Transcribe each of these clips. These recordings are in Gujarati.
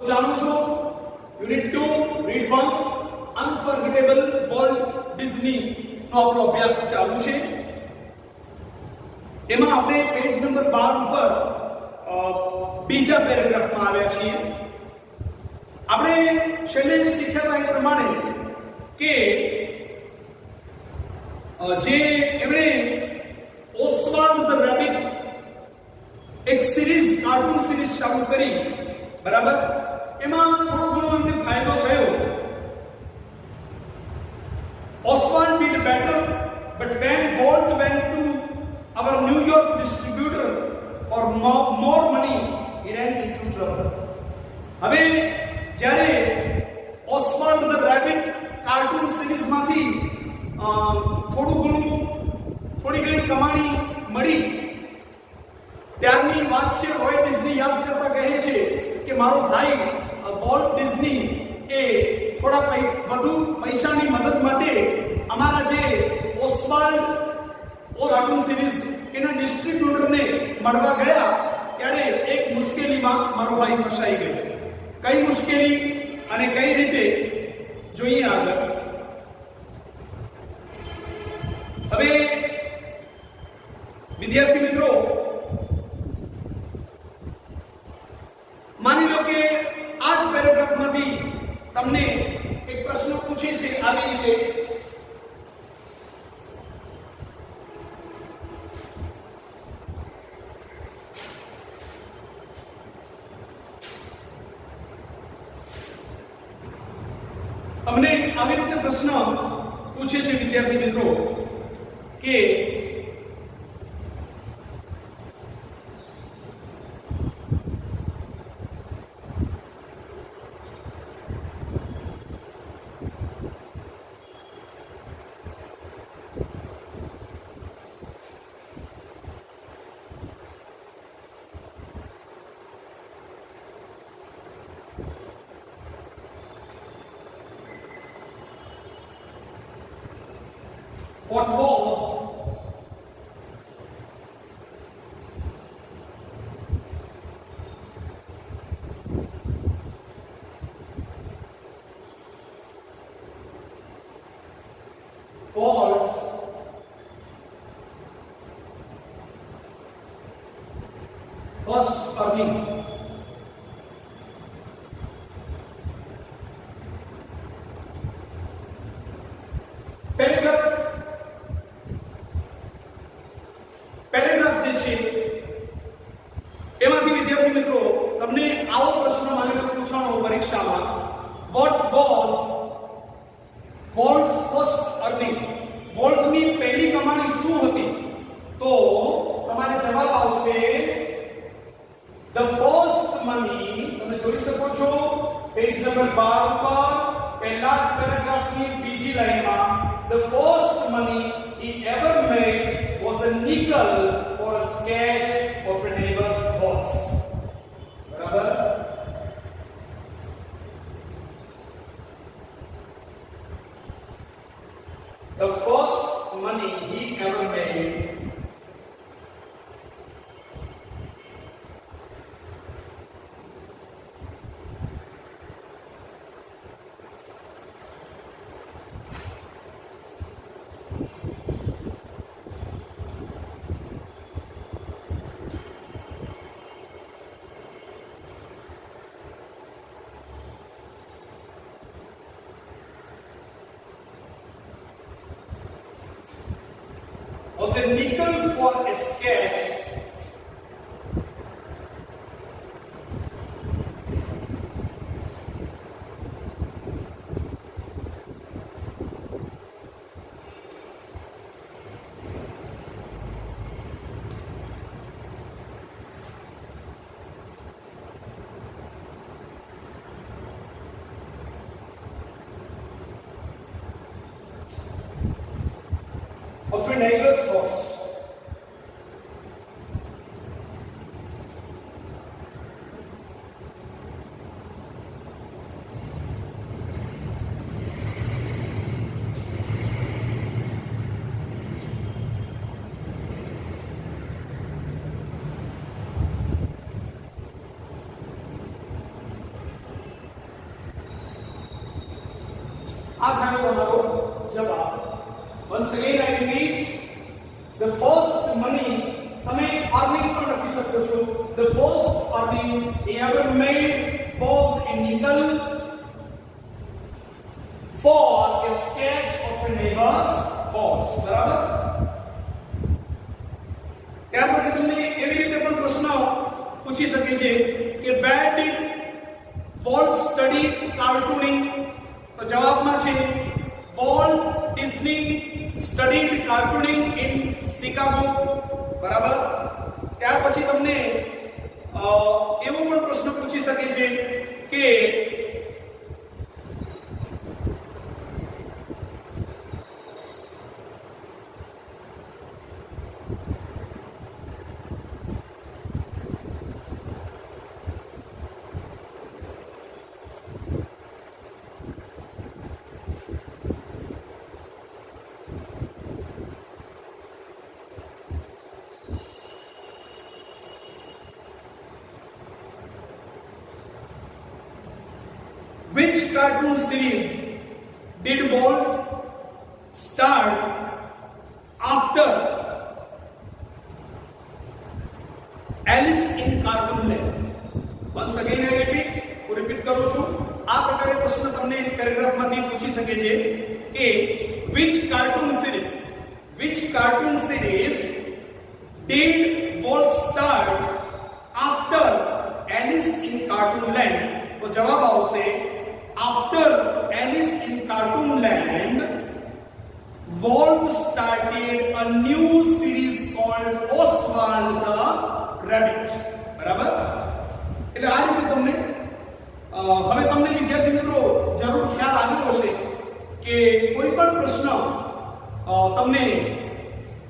જાણો છો unit 2 read 1 unforgettable Walt Disney નો આપણો અભ્યાસ ચાલુ છે. એમાં આપણે પેજ નંબર 12 ઉપર બીજા પેરેગ્રાફમાં આવ્યા છીએ. આપણે છેલ્લે શીખ્યા હતા એ પ્રમાણે કે જે એમણે ઓસ્વાલ્ડ ધ રેબિટ એક સિરીઝ કાર્ટૂન સિરીઝ ચાલુ કરી, બરાબર, એમાં થોડો ઘણો એમને ફાયદો થયો. Oswald did better, but when Walt went to our New York distributor for more money, he ran into trouble. હવે જ્યારે ઓસ્વાલ્ડ ધ રેબિટ કાર્ટૂન સિરીઝમાંથી થોડી ઘણી કમાણી મળી, ત્યારની વાત છે. રોય ડિઝની યાદ કરતા કહે છે કે મારો ભાઈ વોલ્ટ ડિઝની એ થોડા વધુ પૈસાની મદદ માટે અમારા જે ઓસ્વાલ્ડ કાર્ટૂન સિરીઝ એના ડિસ્ટ્રીબ્યુટરને મળવા ગયા, ત્યારે એક મુશ્કેલીમાં મારો ભાઈ ફસાઈ ગયો. કઈ મુશ્કેલી અને કઈ રીતે જોઈએ આગળ. હવે વિદ્યાર્થી મિત્રો, માની લો કે આ જ પેરેગ્રાફમાંથી તમને એક પ્રશ્ન પૂછે છે આવી રીતે, તમને આવી રીતે પ્રશ્ન પૂછે છે વિદ્યાર્થી મિત્રો કે what was Walt's first earning? Paragraph જે છે એમાંથી વિદ્યાર્થી મિત્રો તમને આવો પ્રશ્ન માની પૂછવાનો પરીક્ષામાં, what was Walt's first earning? વોલ્ટની પહેલી કમાણી શું હતી? તો તમારે જવાબ આવશે the first money. તમે જોઈ શકો છો પેજ નંબર 12 ઉપર પહેલા જ પેરેગ્રાફની બીજી લાઈનમાં the first money he ever made was a nickel for a sketch of a neighbor's box. બરાબર? The first money he ever made was a nickel for a sketch of a neighbor's house. આ થયો તમારો જવાબ. once again I repeat, the first money તમે earning પણ લખી શકો છો. the first earning he ever made was in nickel for a sketch of a neighbor's house. બરાબર. ત્યાર પછી તમને એવી રીતે પણ પ્રશ્ન પૂછી શકે છે કે where did Walt study cartooning? તો જવાબમાં છે Walt Disney studied cartooning in Chicago. બરાબર. ત્યાર પછી તમને એવો પણ પ્રશ્ન પૂછી શકે છે કે which cartoon series did Walt start after Alice in Cartoonland? once again I repeat, હું રિપીટ કરું છું. આ પ્રકારે પ્રશ્ન તમને પેરેગ્રાફમાંથી પૂછી શકે છે કે which cartoon series did Walt start after Alice in Cartoonland? તો જવાબ આવશે after Alice in Cartoonland, Walt started a new series called Oswald the Rabbit. બરાબર. એટલે આ રીતે તમને હવે તમને વિદ્યાર્થી મિત્રો જરૂર ખ્યાલ આવ્યો હશે કે કોઈ પણ પ્રશ્ન તમને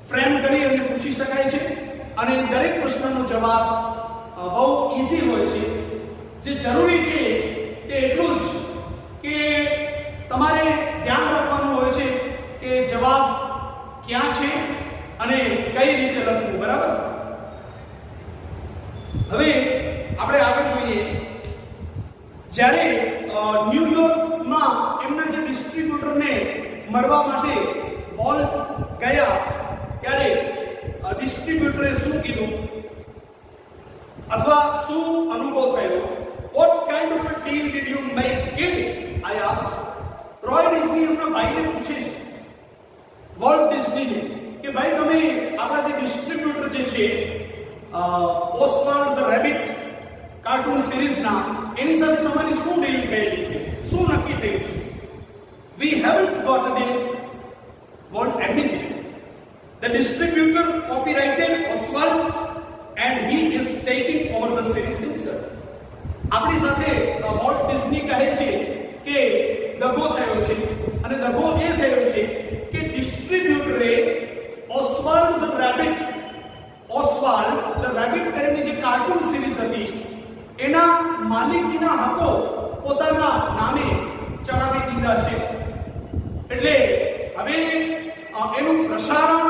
ફ્રેમ કરી અને પૂછી શકાય છે અને દરેક પ્રશ્નનો જવાબ બહુ ઈઝી હોય છે. જે જરૂરી છે તે એટલું જ કે તમારે ધ્યાન રાખવાનું હોય છે કે જવાબ ક્યાં છે અને કઈ રીતે લખવું. બરાબર. હવે આપણે આગળ જોઈએ. જ્યારે ન્યુયોર્કમાં એમના જે ડિસ્ટ્રીબ્યુટરને મળવા માટે વોલ્ટ ગયા ત્યારે ડિસ્ટ્રીબ્યુટરે શું કીધું અથવા શું અનુભવ થયો? What kind of a deal did you make? I asked. Roy Disney એમના ભાઈને પૂછે છે વોલ્ટ ડિઝનીને કે ભાઈ તમે આપણા જે ડિસ્ટ્રીબ્યુટર જે છે ઓસ્વાલ્ડ ધ રેબિટ કાર્ટૂન સિરીઝના એની સાથે તમારી શું ડીલ થયેલી છે, શું નક્કી થયું છે? We haven't got a deal, Walt admitted. The distributor copyrighted Oswald and he is taking over the series himself. આપણી સાથે વોલ્ટ ડિઝની કહે છે કે દગો થયો છે અને દગો એ થયો છે કે ડિસ્ટ્રીબ્યુટરે ઓસ્વાલ્ડ ધ રેબિટ કરીને જે કાર્ટૂન સિરીઝ હતી એના માલિકીના હકો પોતાના નામે ચડાવી દીધા છે. એટલે હવે એનું પ્રસારણ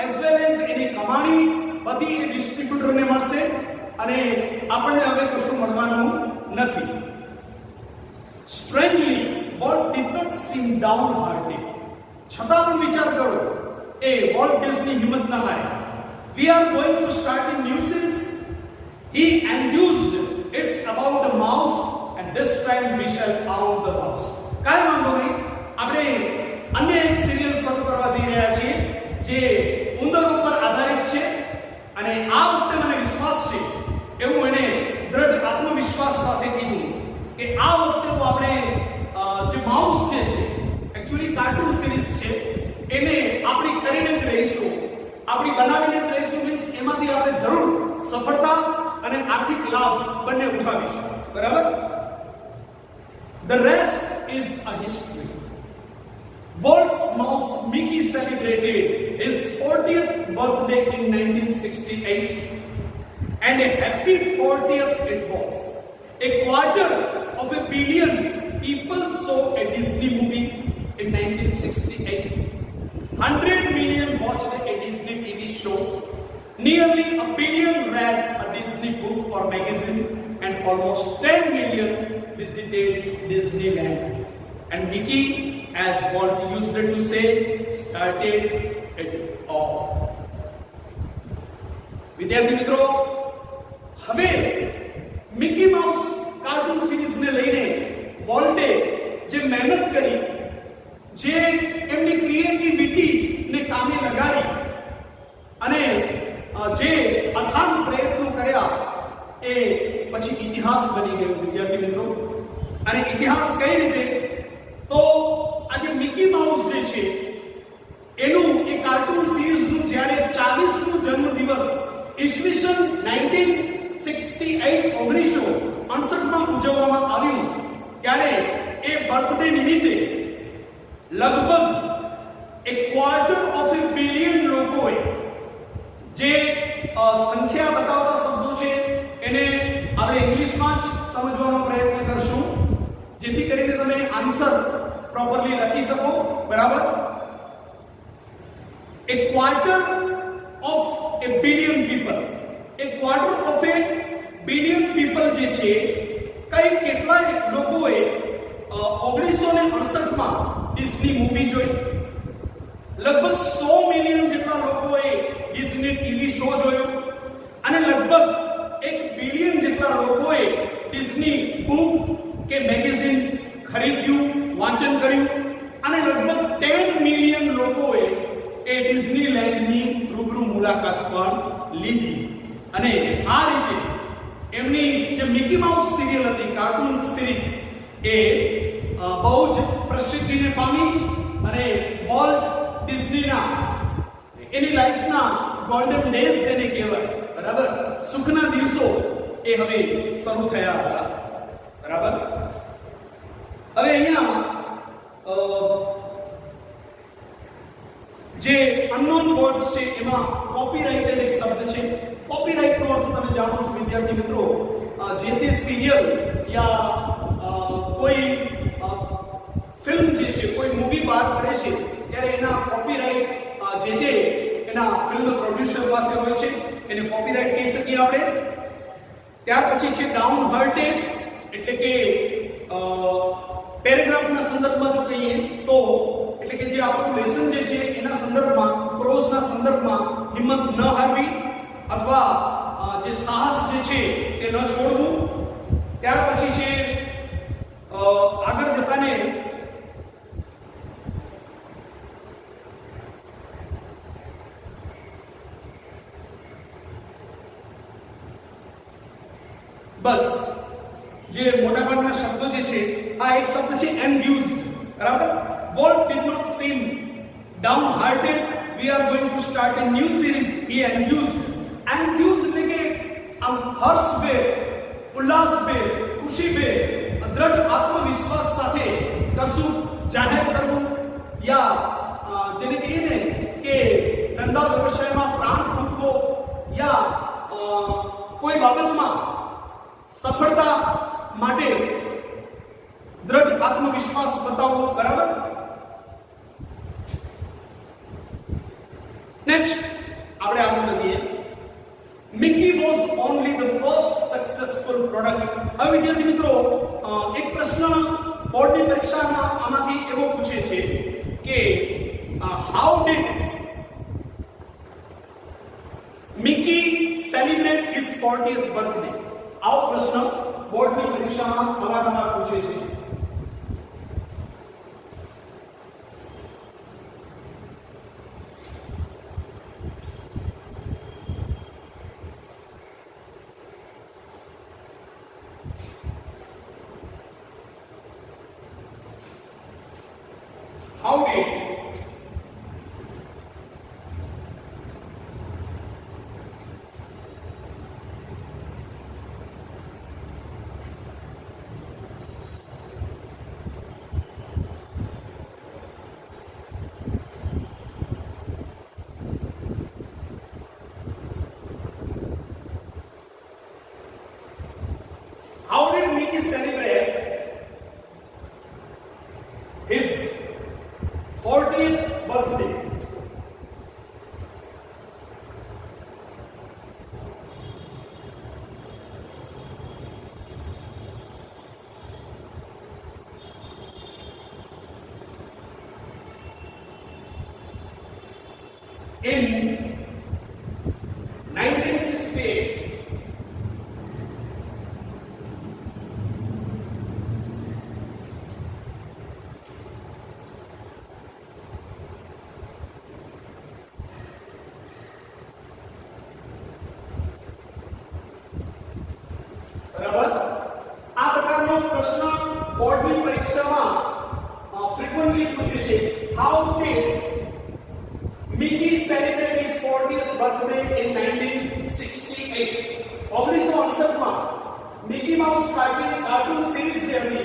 એઝ વેલ એઝ એની કમાણી બધી એ ડિસ્ટ્રીબ્યુટરને મળશે અને આપણને હવે કશું મળવાનું નથી. Strangely, Walt did not seem downhearted. છતાં પણ વિચાર કરો, એ વોલ્ટ ડિઝની હિંમત ન હારી. We are going to start a new series. He enthused. It's about a mouse and this time we shall out the mouse. કાંઈ વાંધો નહીં, આપણે અન્ય એક સિરિયલ શરૂ કરવા જઈ રહ્યા છીએ જે ઉંદર ઉપર આધારિત છે અને આ વખતે મને વિશ્વાસ છે એવું એને દ્રઢ આત્મવિશ્વાસ સાથે કીધું કે આ વખતે તો આપણે જે માઉસ જે છે એકચ્યુઅલી કાર્ટૂન સિરીઝ છે એને આપણી કરીને જ રહીશું, આપણી બનાવીને જ રહીશું. મીન્સ એમાંથી આપણે જરૂર સફળતા અને આર્થિક લાભ બંને ઉઠાવીશું. બરાબર. The rest is a history. Walt's mouse Mickey celebrated his 40th birthday in 1968 and a happy 40th it was. A quarter of a billion people saw a Disney movie in 1968. 100 million watched a Disney TV show. Nearly a billion read a Disney book or magazine and almost 10 million visited Disneyland. And Mickey, as Walt used to say, started it all. વિદ્યાર્થી મિત્રો, હવે મિકી માઉસ કાર્ટૂન સિરીઝને લઈને વોલ્ટે જે મહેનત કરી, જે એમની ક્રિએટિવિટીને કામે લગાડી અને જે અથાગ પ્રયત્નો કર્યા, એ પછી ઇતિહાસ બની ગયો વિદ્યાર્થી મિત્રો. અને ઇતિહાસ કઈ રીતે? તો આજે મિકી માઉસ જે છે એનું એ કાર્ટૂન સિરીઝનું જ્યારે 40મું જન્મદિવસ ઈસવીસન 1968 ઉજવવામાં આવ્યું, ત્યારે એ બર્થડે નિમિત્તે લગભગ 250 બિલિયન લોકોએ, જે સંખ્યા બતાવતા શબ્દો છે એને આપણે ઇંગ્લિશમાં જ સમજવાનો પ્રયત્ન કરશું, જેથી કરીને તમે આન્સર પ્રોપરલી લખી શકો. બરાબર? 2/4 બિલિયન પીપલ, 2/4 બિલિયન પીપલ જે છે, કઈ કેટલાય લોકોએ 1968 ડિઝની મૂવી જોઈ, લગભગ 100 મિલિયન જેટલા લોકોએ ડિઝની ટીવી શો જોયો, અને લગભગ 1 બિલિયન જેટલા લોકોએ ડિઝની બુક કે મેગેઝિન ખરીદ્યું, વાંચન કર્યું, અને લગભગ 10 મિલિયન લોકોએ એ ડિઝનીલેન્ડની રૂબરૂ મુલાકાત પણ લીધી. અને આ રીતે એમની જે મિકી માઉસ સિરિયલ હતી, કાર્ટૂન સિરીઝ, એ બહુ જ પ્રસિદ્ધિને પામી અને વોલ્ટ ડિઝનીના એની લાઈફના ગોલ્ડન ડેઝ જેને કહેવાય, બરાબર, સુખના દિવસો એ હવે શરૂ થયા હતા. બરાબર? હવે અહીંયા જે અનનોન વર્ડ્સ છે એમાં કોપીરાઇટેડ એક શબ્દ છે. કોપીરાઇટનો અર્થ તમે જાણો છો વિદ્યાર્થી મિત્રો, જે તે સિરિયલ યા કોઈ ફિલ્મ જે છે, કોઈ મૂવી બહાર પડે છે, ત્યારે એના કોપીરાઇટ જે તે એના ફિલ્મ પ્રોડ્યુસર પાસે હોય છે, એને કોપીરાઇટ કહી શકીએ આપણે. ત્યાર પછી છે ડાઉન હાર્ટેડ, એટલે કે પેરેગ્રાફના સંદર્ભમાં જો કહીએ તો, એટલે કે જે આપણું લેસન જે છે એના સંદર્ભમાં, પ્રોઝના સંદર્ભમાં હિંમત ન હારવી અથવા જે સાહસ જે છે તે ન છોડવું. ત્યાર પછી છે આગળ જતાને બસ જે મોટાભાગના શબ્દો જે છે, આ એક શબ્દ છે એન્થ્યુઝડ. બરાબર? Walt did not seem downhearted. We are going to start a new series. He enthused. Enthused એટલે કે આમ હર્ષભેર, ઉલ્લાસભેર, ખુશીભેર, દ્રઢ આત્મવિશ્વાસ સાથે કશું જાહેર કરવું, યા જેને કહીએ ને કે ધંધા વ્યવસાયમાં પ્રાણ ફૂંકવો, યા કોઈ બાબતમાં સફળતા માટે દ્રઢ આત્મવિશ્વાસ બતાવવો. બરાબર? નેક્સ્ટ આપણે આગળ વધીએ. Mickey was only the first successful product. હવે વિદ્યાર્થી મિત્રો, એક પ્રશ્ન બોર્ડની પરીક્ષામાં આમાંથી એવો પૂછે છે કે how did Mickey celebrate his 40th birthday? આવો પ્રશ્ન બોર્ડની પરીક્ષામાં અવારનવાર પૂછે છે. How did Mickey celebrate his 40th in 1968. બરાબર આ પ્રકારનો પ્રશ્ન બોર્ડની પરીક્ષામાં frequently પૂછે છે. How did Mickey celebrate his 40th birthday in 1968? 1968 માં મિકી માઉસ કાર્ટૂન સિરીઝ જે હતી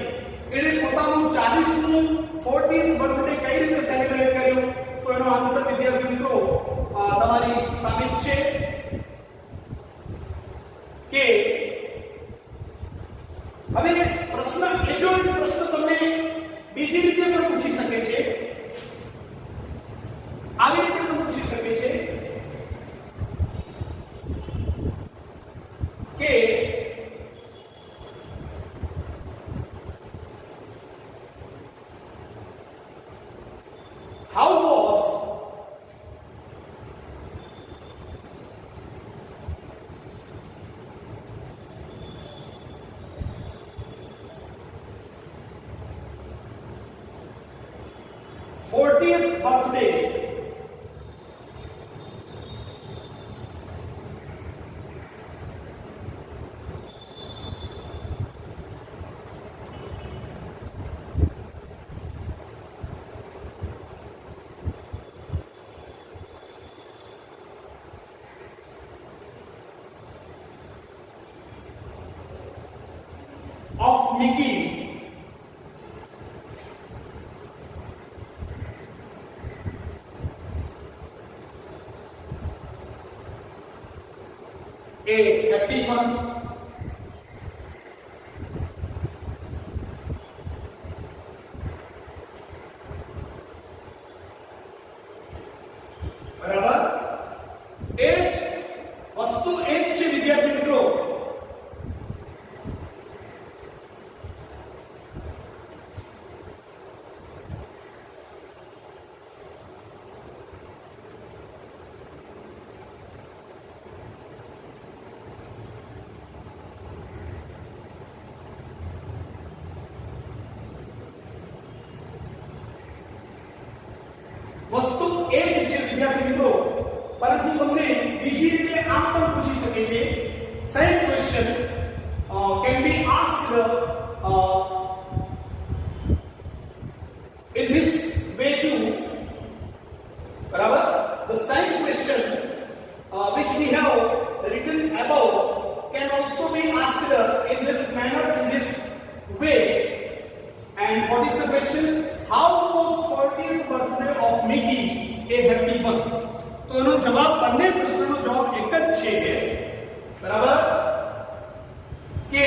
એણે પોતાનું 40મું 40th બર્થડે કઈ રીતે સેલિબ્રેટ કર્યું? તો એનો આન્સર વિદ્યાર્થી મિત્રો તમારી સામે છે કે હવે પ્રશ્ન એ જો પ્રશ્ન તમને બીજી રીતે પણ પૂછી શકે છે, આવી રીતે પણ પૂછી શકે છે કે how was birthday of Mickey a happy one? બરાબર એ જ વસ્તુ એ જ છે વિદ્યાર્થી મિત્રો. વસ્તુ એ જ છે વિદ્યાર્થી મિત્રો, પરંતુ તમને બીજી રીતે આમ પણ પૂછી શકે છે. Same question can be asked in this way too. બરાબર the same question which we have written above can also be asked in this manner, in this way. And what is the question? How was 40th birthday of Mickey a happy one? તો એનો જવાબ, બંને પ્રશ્નનો જવાબ એક જ છે. બરાબર કે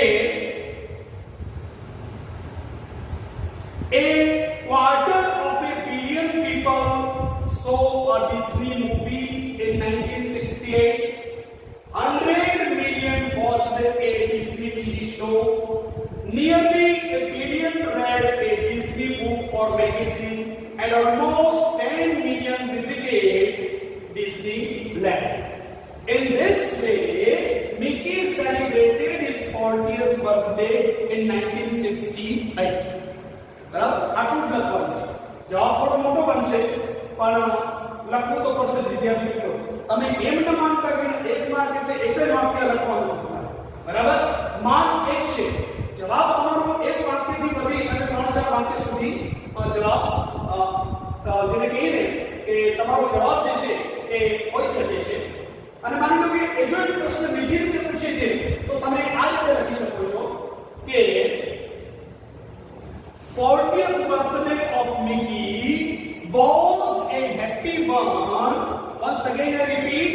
a quarter of a billion people saw a Disney movie in 1968. 100 million watched a Disney TV show. Nearly a billion read a Disney book or magazine, and almost 10 million visited Disneyland. In this way, Mickey celebrated his 40th birthday in 1968. બરાબર આટલું જ લખવાનું છે. જવાબ થોડો મોટો બનશે પણ લખવું તો પડશે વિદ્યાર્થી મિત્રો. તમે એમ ન માનતા કે એક માર્ક એટલે એક જ વાક્ય લખવાનું છે તમારે. બરાબર માર્ક એક છે. જવાબ તમારો એક વાક્યથી વધી અને 3-4 વાક્ય સુધી જવાબ જેને કહીએ ને કે તમારો જવાબ જે છે એ હોઈ શકે છે. અને માની લો કે એ જો એક પ્રશ્ન બીજી રીતે પૂછે છે તો તમે આ રીતે લખી શકો છો કે 40th birthday of Mickey was a happy one. Once again I repeat,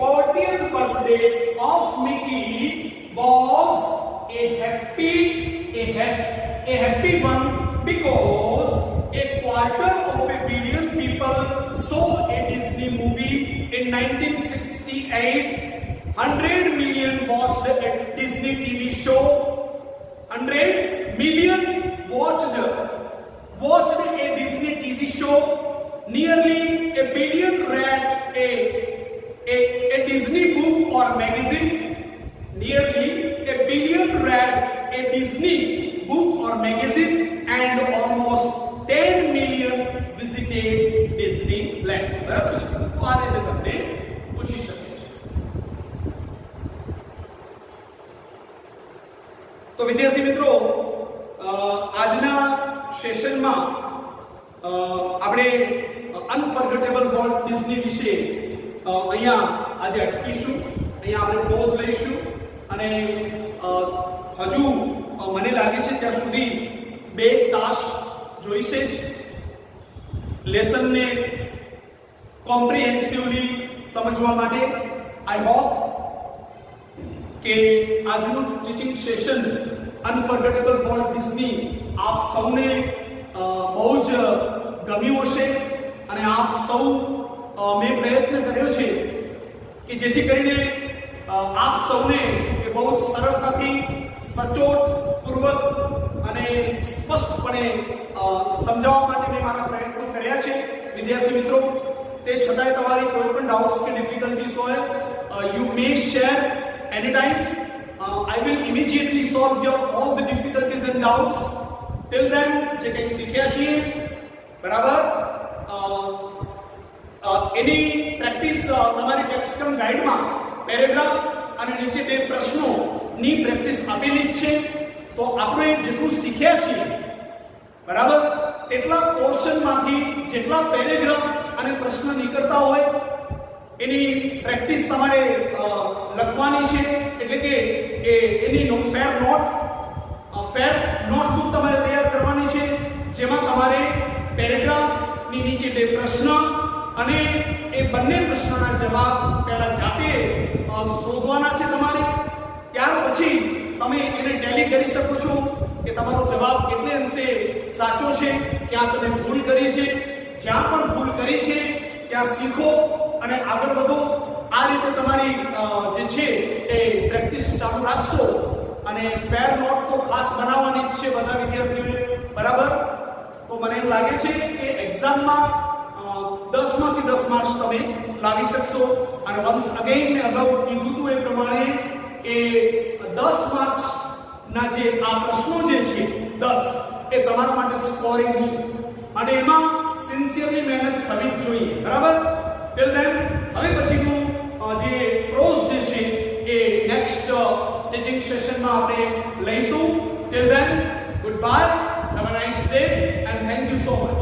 40th birthday of Mickey was a happy one because a quarter of a billion people saw a Disney movie in 1968. 100 million watched a Disney TV show. 100 million watched a Disney TV show. nearly a billion read a Disney book or magazine. Nearly a billion read a Disney book or magazine, and almost 10 million visited Disneyland. બરાબર છે? તો આ રીતે તમને પૂછી શકે છે. તો વિદ્યાર્થી મિત્રો, આજના સેશનમાં આપણે અનફર્ગેટેબલ વોલ્ટ ડિઝની વિશે અહીંયા આજે અટકીશું. અહીંયા આપણે પોઝ લઈશું અને હજુ મને લાગે છે ત્યાં સુધી 2 તાસ જોઈશે જ લેસનને કોમ્પ્રિહેન્સિવલી સમજવા માટે. આઈ હોપ કે આજનું teaching session unforgettable Walt Disney આપ સૌને બહુ જ ગમ્યું હશે અને આપ સૌ મેં પ્રયત્ન કર્યો છે કે જેથી કરીને આપ સૌને એ બહુ જ સરળતાથી સચોટ પૂર્વક અને સ્પષ્ટપણે સમજાવવા માટે મેં મારા પ્રયત્નો કર્યા છે. વિદ્યાર્થી મિત્રો, તે છતાંય તમારી કોઈ પણ ડાઉટ્સ કે ડિફિકલ્ટીઝ હોય, you may share any time. I will immediately solve your all the difficulties and doubts. Till then, જે કંઈ શીખ્યા છીએ બરાબર, એની પ્રેક્ટિસ તમારી ટેક્સ્ટકમ ગાઈડમાં પેરેગ્રાફ અને નીચે 2 પ્રશ્નોની પ્રેક્ટિસ આપેલી જ છે. તો આપણે જેટલું શીખ્યા છીએ બરાબર, તેટલા પોર્શનમાંથી જેટલા પેરેગ્રાફ અને પ્રશ્ન નીકળતા હોય એની પ્રેક્ટિસ તમારે લખવાની છે. એટલે કે એની ફેર નોટબુક તમારે તૈયાર કરવાની છે, જેમાં તમારે પેરેગ્રાફની નીચે 2 પ્રશ્ન અને એ બંને પ્રશ્નોના જવાબ પહેલા જાતે શોધવાના છે તમારે. ત્યાર પછી તમે એને ટેલી કરી શકો છો કે તમારો જવાબ કેટલે અંશે સાચો છે, ક્યાં તમે ભૂલ કરી છે. જ્યાં પણ ભૂલ કરી છે ત્યાં શીખો અને આગળ વધો. આ રીતે તમારી જે છે એ પ્રેક્ટિસ ચાલુ રાખશો અને ફેર નોટ તો ખાસ બનાવવાની જ છે બધા વિદ્યાર્થીઓએ બરાબર. તો મને એમ લાગે છે કે એક્ઝામમાં 10 માંથી 10 માર્ક્સ તમે લાવી શકશો. અને વન્સ અગેન મેં અગાઉ કીધું હતું એ પ્રમાણે કે 10 માર્ક્સના જે આ પ્રશ્નો જે છે 10 એ તમારા માટે સ્કોરિંગ છે અને એમાં સિન્સિયરલી મહેનત થવી જ જોઈએ બરાબર. ટિલ ધેન હવે પછીનું જે પ્રોઝ જે છે એ નેક્સ્ટ ટીચિંગ સેશનમાં આપણે લઈશું. Till then good bye, have a nice day and thank you so much.